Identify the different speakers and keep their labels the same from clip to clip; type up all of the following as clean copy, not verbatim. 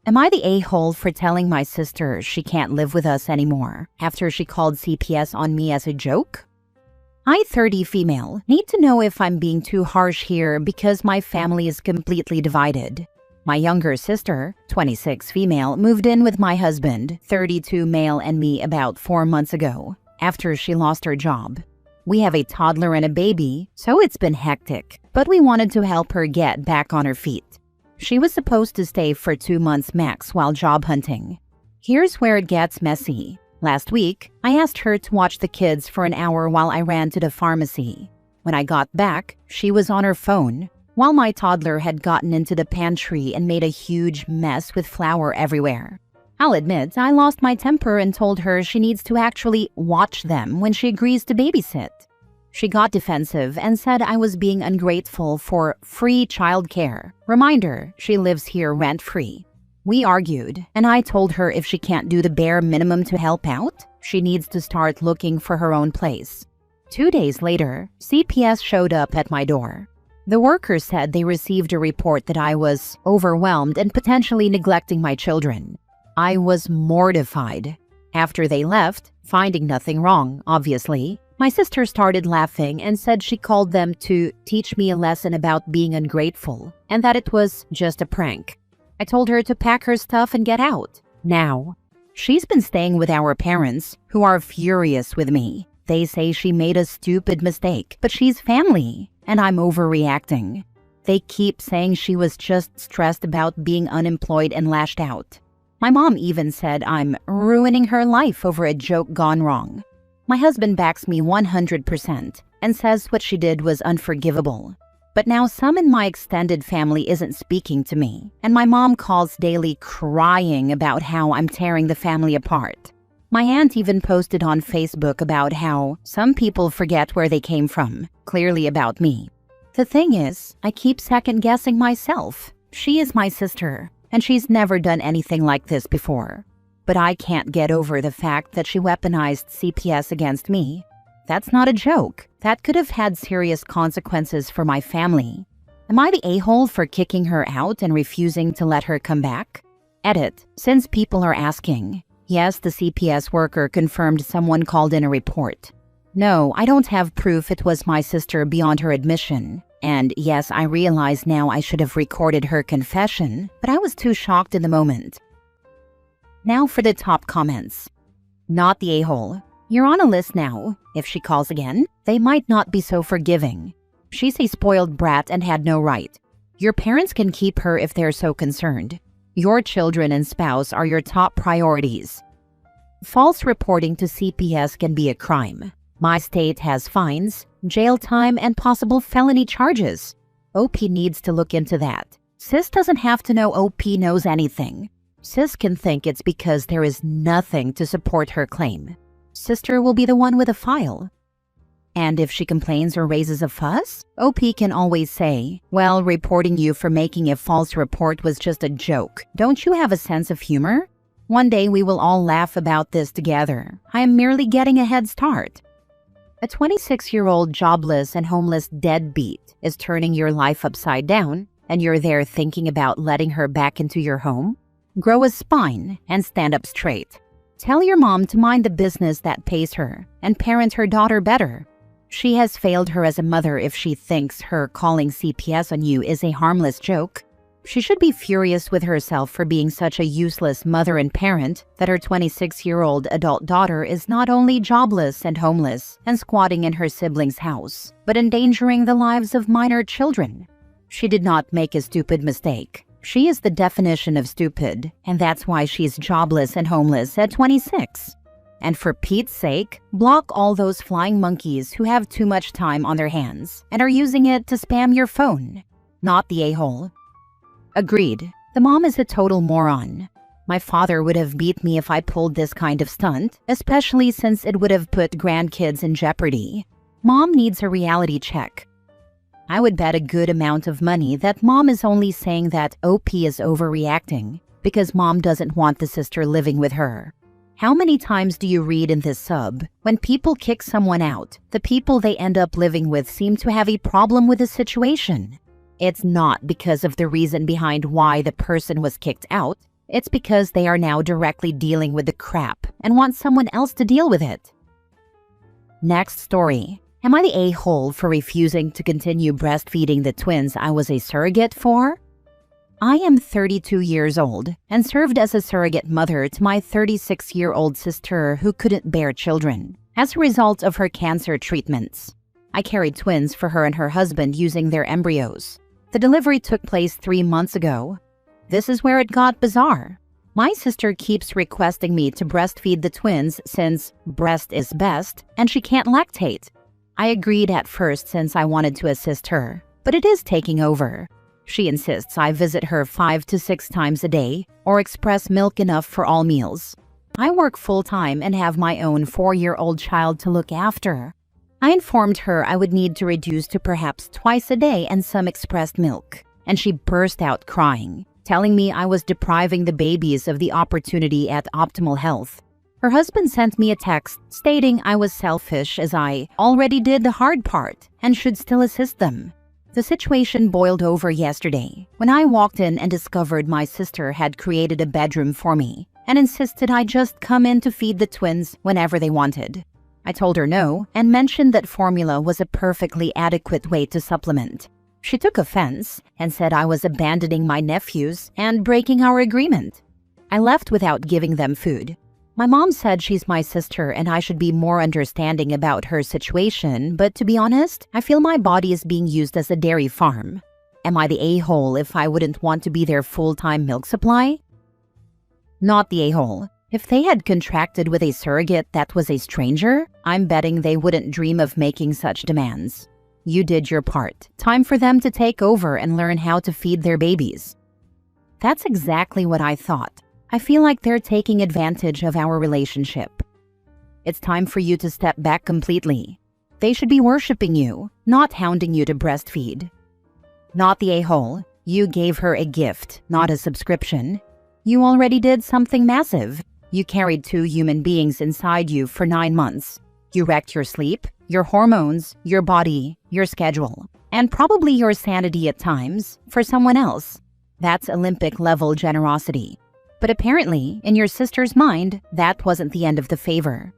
Speaker 1: Am I the a-hole for telling my sister she can't live with us anymore after she called CPS on me as a joke? I, 30 female, need to know if I'm being too harsh here because my family is completely divided. My younger sister, 26 female, moved in with my husband, 32 male, and me about 4 months ago, after she lost her job. We have a toddler and a baby, so it's been hectic, but we wanted to help her get back on her feet. She was supposed to stay for 2 months max while job hunting. Here's where it gets messy. Last week, I asked her to watch the kids for an hour while I ran to the pharmacy. When I got back, she was on her phone, while my toddler had gotten into the pantry and made a huge mess with flour everywhere. I'll admit, I lost my temper and told her she needs to actually watch them when she agrees to babysit. She got defensive and said I was being ungrateful for free childcare. Reminder, she lives here rent-free. We argued, and I told her if she can't do the bare minimum to help out, she needs to start looking for her own place. 2 days later, CPS showed up at my door. The workers said they received a report that I was overwhelmed and potentially neglecting my children. I was mortified. After they left, finding nothing wrong, obviously, my sister started laughing and said she called them to teach me a lesson about being ungrateful and that it was just a prank. I told her to pack her stuff and get out. Now, she's been staying with our parents, who are furious with me. They say she made a stupid mistake, but she's family, and I'm overreacting. They keep saying she was just stressed about being unemployed and lashed out. My mom even said I'm ruining her life over a joke gone wrong. My husband backs me 100% and says what she did was unforgivable. But now some in my extended family isn't speaking to me, and my mom calls daily crying about how I'm tearing the family apart. My aunt even posted on Facebook about how some people forget where they came from, clearly about me. The thing is, I keep second-guessing myself. She is my sister, and she's never done anything like this before. But I can't get over the fact that she weaponized CPS against me. That's not a joke. That could have had serious consequences for my family. Am I the a-hole for kicking her out and refusing to let her come back? Edit. Since people are asking. Yes, the CPS worker confirmed someone called in a report. No, I don't have proof it was my sister beyond her admission. And yes, I realize now I should have recorded her confession, but I was too shocked in the moment. Now for the top comments. Not the a-hole. You're on a list now. If she calls again, they might not be so forgiving. She's a spoiled brat and had no right. Your parents can keep her if they're so concerned. Your children and spouse are your top priorities. False reporting to CPS can be a crime. My state has fines, jail time, and possible felony charges. OP needs to look into that. Sis doesn't have to know OP knows anything. Sis can think it's because there is nothing to support her claim. Sister will be the one with a file. And if she complains or raises a fuss, OP can always say, well, reporting you for making a false report was just a joke. Don't you have a sense of humor? One day we will all laugh about this together. I am merely getting a head start. A 26-year-old jobless and homeless deadbeat is turning your life upside down, and you're there thinking about letting her back into your home? Grow a spine and stand up straight. Tell your mom to mind the business that pays her and parent her daughter better. She has failed her as a mother if she thinks her calling CPS on you is a harmless joke. She should be furious with herself for being such a useless mother and parent that her 26-year-old adult daughter is not only jobless and homeless and squatting in her sibling's house, but endangering the lives of minor children. She did not make a stupid mistake. She is the definition of stupid, and that's why she's jobless and homeless at 26. And for Pete's sake, block all those flying monkeys who have too much time on their hands and are using it to spam your phone. Not the a-hole. Agreed. The mom is a total moron. My father would have beat me if I pulled this kind of stunt, especially since it would have put grandkids in jeopardy. Mom needs a reality check. I would bet a good amount of money that mom is only saying that OP is overreacting because mom doesn't want the sister living with her. How many times do you read in this sub, when people kick someone out, the people they end up living with seem to have a problem with the situation? It's not because of the reason behind why the person was kicked out. it's because they are now directly dealing with the crap and want someone else to deal with it. Next story. Am I the a-hole for refusing to continue breastfeeding the twins I was a surrogate for? I am 32 years old and served as a surrogate mother to my 36-year-old sister who couldn't bear children as a result of her cancer treatments. I carried twins for her and her husband using their embryos. The delivery took place 3 months ago. This is where it got bizarre. My sister keeps requesting me to breastfeed the twins since breast is best and she can't lactate. I agreed at first since I wanted to assist her, but it is taking over. She insists I visit her 5 to 6 times a day or express milk enough for all meals. I work full-time and have my own 4-year-old child to look after. I informed her I would need to reduce to perhaps twice a day and some expressed milk, and she burst out crying, telling me I was depriving the babies of the opportunity at optimal health. Her husband sent me a text stating I was selfish as I already did the hard part and should still assist them. The situation boiled over yesterday when I walked in and discovered my sister had created a bedroom for me and insisted I just come in to feed the twins whenever they wanted. I told her no and mentioned that formula was a perfectly adequate way to supplement. She took offense and said I was abandoning my nephews and breaking our agreement. I left without giving them food. My mom said she's my sister and I should be more understanding about her situation, but to be honest, I feel my body is being used as a dairy farm. Am I the a-hole if I wouldn't want to be their full-time milk supply? Not the a-hole. If they had contracted with a surrogate that was a stranger, I'm betting they wouldn't dream of making such demands. You did your part. Time for them to take over and learn how to feed their babies. That's exactly what I thought. I feel like they're taking advantage of our relationship. It's time for you to step back completely. They should be worshiping you, not hounding you to breastfeed. Not the a-hole. You gave her a gift, not a subscription. You already did something massive. You carried 2 human beings inside you for 9 months. You wrecked your sleep, your hormones, your body, your schedule, and probably your sanity at times for someone else. That's Olympic-level generosity. But apparently, in your sister's mind, that wasn't the end of the favor.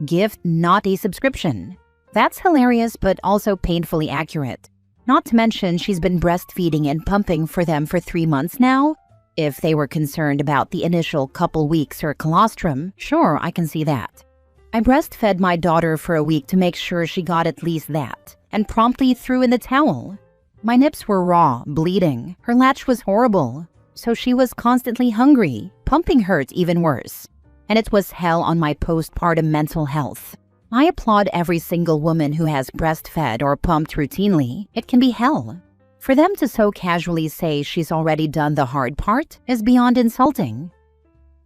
Speaker 1: Gift, not a subscription. That's hilarious but also painfully accurate. Not to mention she's been breastfeeding and pumping for them for 3 months now. If they were concerned about the initial couple weeks or colostrum, sure, I can see that. I breastfed my daughter for a week to make sure she got at least that, and promptly threw in the towel. My nips were raw, bleeding. Her latch was horrible. So she was constantly hungry. Pumping hurt even worse. And it was hell on my postpartum mental health. I applaud every single woman who has breastfed or pumped routinely. It can be hell. For them to so casually say she's already done the hard part is beyond insulting.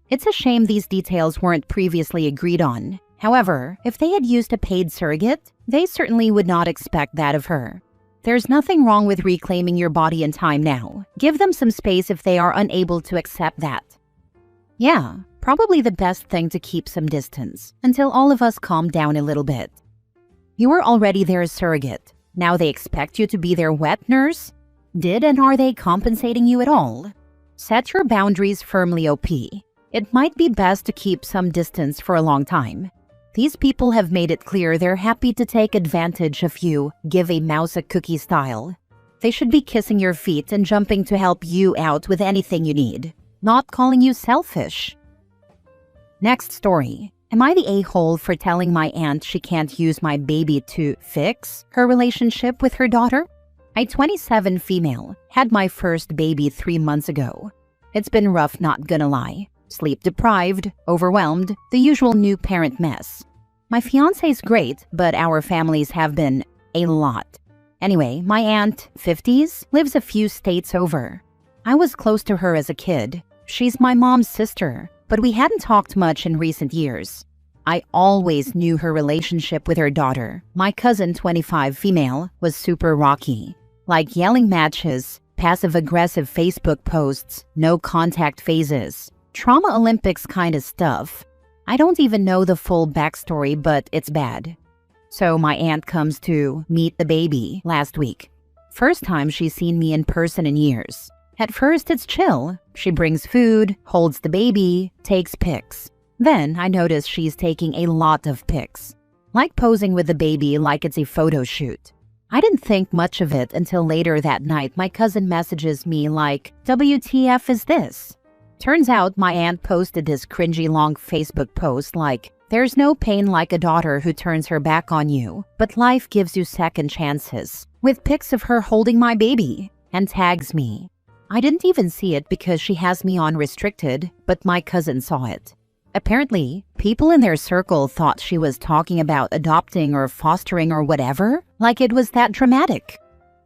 Speaker 1: It's a shame these details weren't previously agreed on. However, if they had used a paid surrogate, they certainly would not expect that of her. There's nothing wrong with reclaiming your body and time now. Give them some space if they are unable to accept that. Yeah, probably the best thing to keep some distance until all of us calm down a little bit. You were already their surrogate. Now they expect you to be their wet nurse? Did and are they compensating you at all? Set your boundaries firmly, OP. It might be best to keep some distance for a long time. These people have made it clear they're happy to take advantage of you, give a mouse a cookie style. They should be kissing your feet and jumping to help you out with anything you need, not calling you selfish. Next story. Am I the a-hole for telling my aunt she can't use my baby to fix her relationship with her daughter? I, 27 female, had my first baby 3 months ago. It's been rough, not gonna lie. Sleep deprived, overwhelmed, the usual new parent mess. My fiancé's great, but our families have been a lot. Anyway, my aunt, 50s, lives a few states over. I was close to her as a kid. She's my mom's sister, but we hadn't talked much in recent years. I always knew her relationship with her daughter, my cousin, 25 female, was super rocky. Like yelling matches, passive-aggressive Facebook posts, no contact phases. Trauma Olympics kind of stuff. I don't even know the full backstory, but it's bad. So my aunt comes to meet the baby last week. First time she's seen me in person in years. At first it's chill, She brings food, holds the baby, takes pics. Then I notice she's taking a lot of pics, like posing with the baby like it's a photo shoot. I didn't think much of it until later that night my cousin messages me like, "WTF is this?" Turns out my aunt posted this cringy long Facebook post like, "There's no pain like a daughter who turns her back on you, but life gives you second chances," with pics of her holding my baby, and tags me. I didn't even see it because she has me on restricted, but my cousin saw it. Apparently, people in their circle thought she was talking about adopting or fostering or whatever, like it was that dramatic.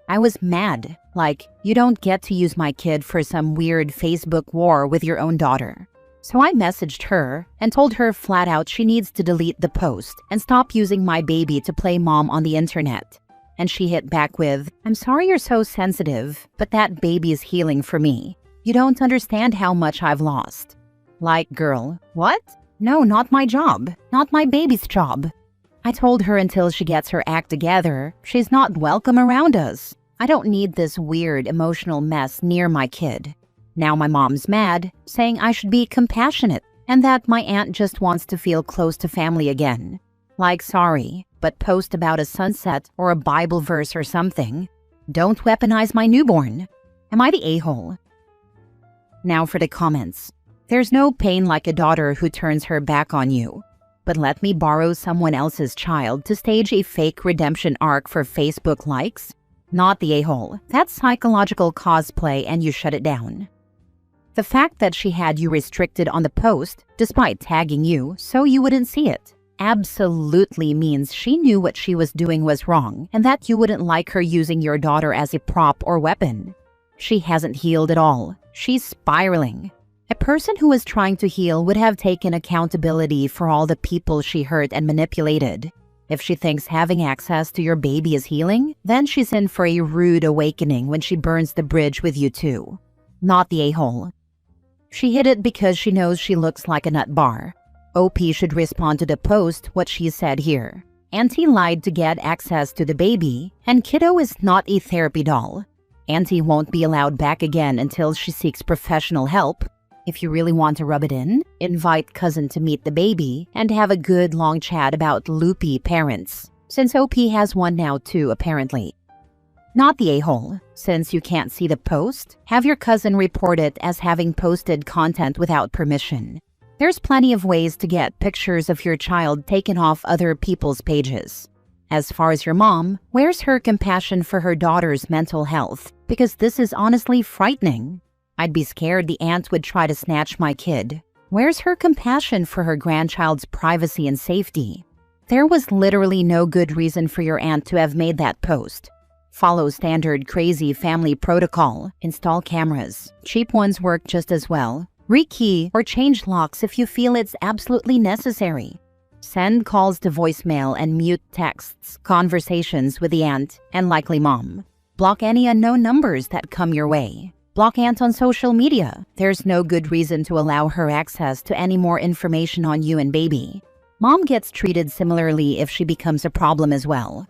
Speaker 1: I was mad, like, you don't get to use my kid for some weird Facebook war with your own daughter. So I messaged her and told her flat out she needs to delete the post and stop using my baby to play mom on the internet. And she hit back with, "I'm sorry you're so sensitive, but that baby is healing for me. You don't understand how much I've lost." Like, girl, what? No, not my job. Not my baby's job. I told her until she gets her act together, she's not welcome around us. I don't need this weird emotional mess near my kid. Now my mom's mad, saying I should be compassionate and that my aunt just wants to feel close to family again. Like, sorry, but post about a sunset or a Bible verse or something. Don't weaponize my newborn. Am I the a-hole? Now for the comments. There's no pain like a daughter who turns her back on you. But let me borrow someone else's child to stage a fake redemption arc for Facebook likes? Not the a-hole. That's psychological cosplay and you shut it down. The fact that she had you restricted on the post, despite tagging you so you wouldn't see it, absolutely means she knew what she was doing was wrong and that you wouldn't like her using your daughter as a prop or weapon. She hasn't healed at all. She's spiraling. A person who is trying to heal would have taken accountability for all the people she hurt and manipulated. If she thinks having access to your baby is healing, then she's in for a rude awakening when she burns the bridge with you too. Not the a-hole. She hid it because she knows she looks like a nut bar. OP should respond to the post what she said here. Auntie lied to get access to the baby, and kiddo is not a therapy doll. Auntie won't be allowed back again until she seeks professional help. If you really want to rub it in, invite cousin to meet the baby and have a good long chat about loopy parents, since OP has one now too apparently. Not the a-hole. Since you can't see the post, have your cousin report it as having posted content without permission. There's plenty of ways to get pictures of your child taken off other people's pages. As far as your mom, where's her compassion for her daughter's mental health? Because this is honestly frightening. I'd be scared the aunt would try to snatch my kid. Where's her compassion for her grandchild's privacy and safety? There was literally no good reason for your aunt to have made that post. Follow standard crazy family protocol. Install cameras. Cheap ones work just as well. Rekey or change locks if you feel it's absolutely necessary. Send calls to voicemail and mute texts, conversations with the aunt and likely mom. Block any unknown numbers that come your way. Block aunt on social media. There's no good reason to allow her access to any more information on you and baby. Mom gets treated similarly if she becomes a problem as well.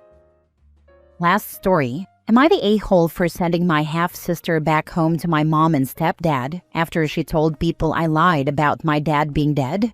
Speaker 1: Last story. Am I the a-hole for sending my half-sister back home to my mom and stepdad after she told people I lied about my dad being dead?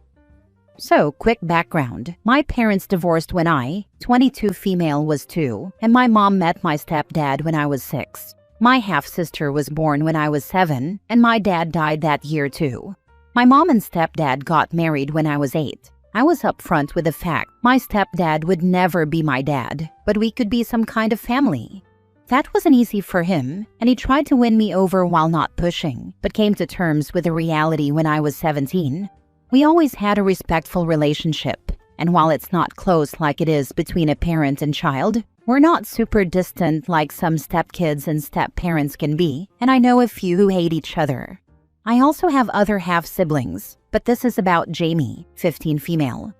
Speaker 1: So, quick background. My parents divorced when I, 22 female, was 2, and my mom met my stepdad when I was 6. My half-sister was born when I was 7, and my dad died that year too. My mom and stepdad got married when I was 8. I was upfront with the fact my stepdad would never be my dad, but we could be some kind of family. That wasn't easy for him, and he tried to win me over while not pushing, but came to terms with the reality when I was 17. We always had a respectful relationship, and while it's not close like it is between a parent and child, we're not super distant like some stepkids and step-parents can be, and I know a few who hate each other. I also have other half-siblings, but this is about Jamie, 15 female.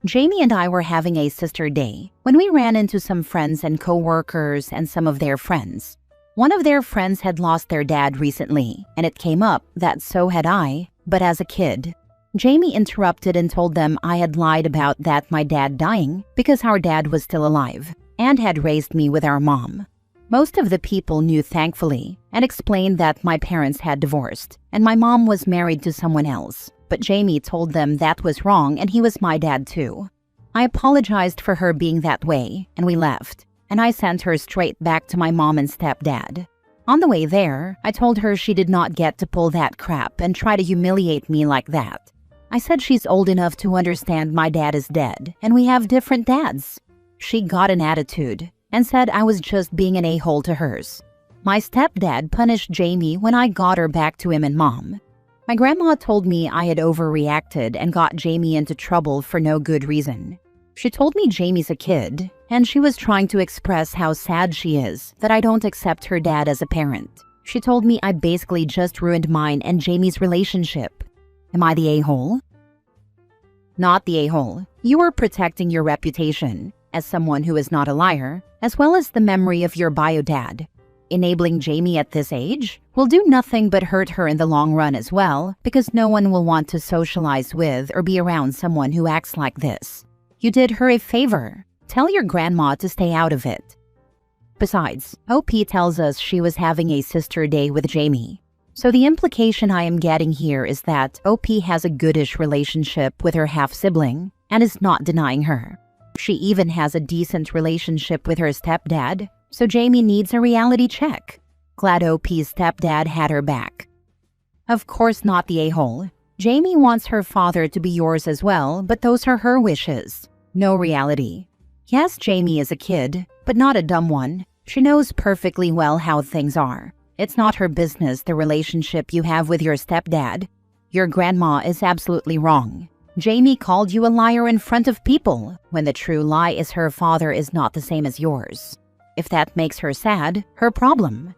Speaker 1: Jamie and I were having a sister day when we ran into some friends and co-workers and some of their friends. One of their friends had lost their dad recently, and it came up that so had I, but as a kid. Jamie interrupted and told them I had lied about that my dad dying because our dad was still alive and had raised me with our mom. Most of the people knew, thankfully, and explained that my parents had divorced and my mom was married to someone else. But Jamie told them that was wrong and he was my dad too. I apologized for her being that way and we left, and I sent her straight back to my mom and stepdad. On the way there, I told her she did not get to pull that crap and try to humiliate me like that. I said she's old enough to understand my dad is dead and we have different dads. She got an attitude and said I was just being an a-hole to hers. My stepdad punished Jamie when I got her back to him and mom. My grandma told me I had overreacted and got Jamie into trouble for no good reason. She told me Jamie's a kid, and she was trying to express how sad she is that I don't accept her dad as a parent. She told me I basically just ruined mine and Jamie's relationship. Am I the a-hole? Not the a-hole. You are protecting your reputation as someone who is not a liar, as well as the memory of your bio dad. Enabling Jamie at this age will do nothing but hurt her in the long run as well, because no one will want to socialize with or be around someone who acts like this. You did her a favor. Tell your grandma to stay out of it. Besides, OP tells us she was having a sister day with Jamie. So the implication I am getting here is that OP has a goodish relationship with her half-sibling and is not denying her. She even has a decent relationship with her stepdad, so Jamie needs a reality check. Glad OP's stepdad had her back. Of course not the a-hole. Jamie wants her father to be yours as well, but those are her wishes. No reality. Yes, Jamie is a kid, but not a dumb one. She knows perfectly well how things are. It's not her business the relationship you have with your stepdad. Your grandma is absolutely wrong. Jamie called you a liar in front of people, when the true lie is her father is not the same as yours. If that makes her sad, her problem.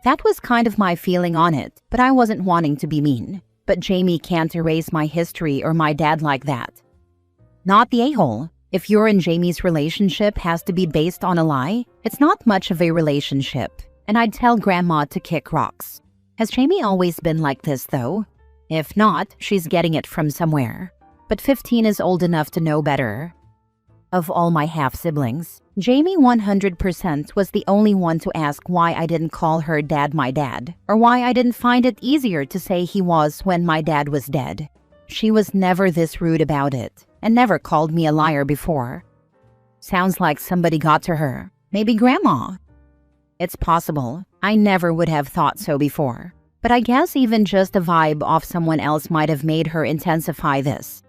Speaker 1: That was kind of my feeling on it, but I wasn't wanting to be mean. But Jamie can't erase my history or my dad like that. Not the a-hole. If your and Jamie's relationship has to be based on a lie, it's not much of a relationship, and I'd tell Grandma to kick rocks. Has Jamie always been like this, though? If not, she's getting it from somewhere. But 15 is old enough to know better. Of all my half-siblings, Jamie 100% was the only one to ask why I didn't call her dad my dad, or why I didn't find it easier to say he was when my dad was dead. She was never this rude about it, and never called me a liar before. Sounds like somebody got to her. Maybe Grandma. It's possible. I never would have thought so before. But I guess even just a vibe off someone else might have made her intensify this.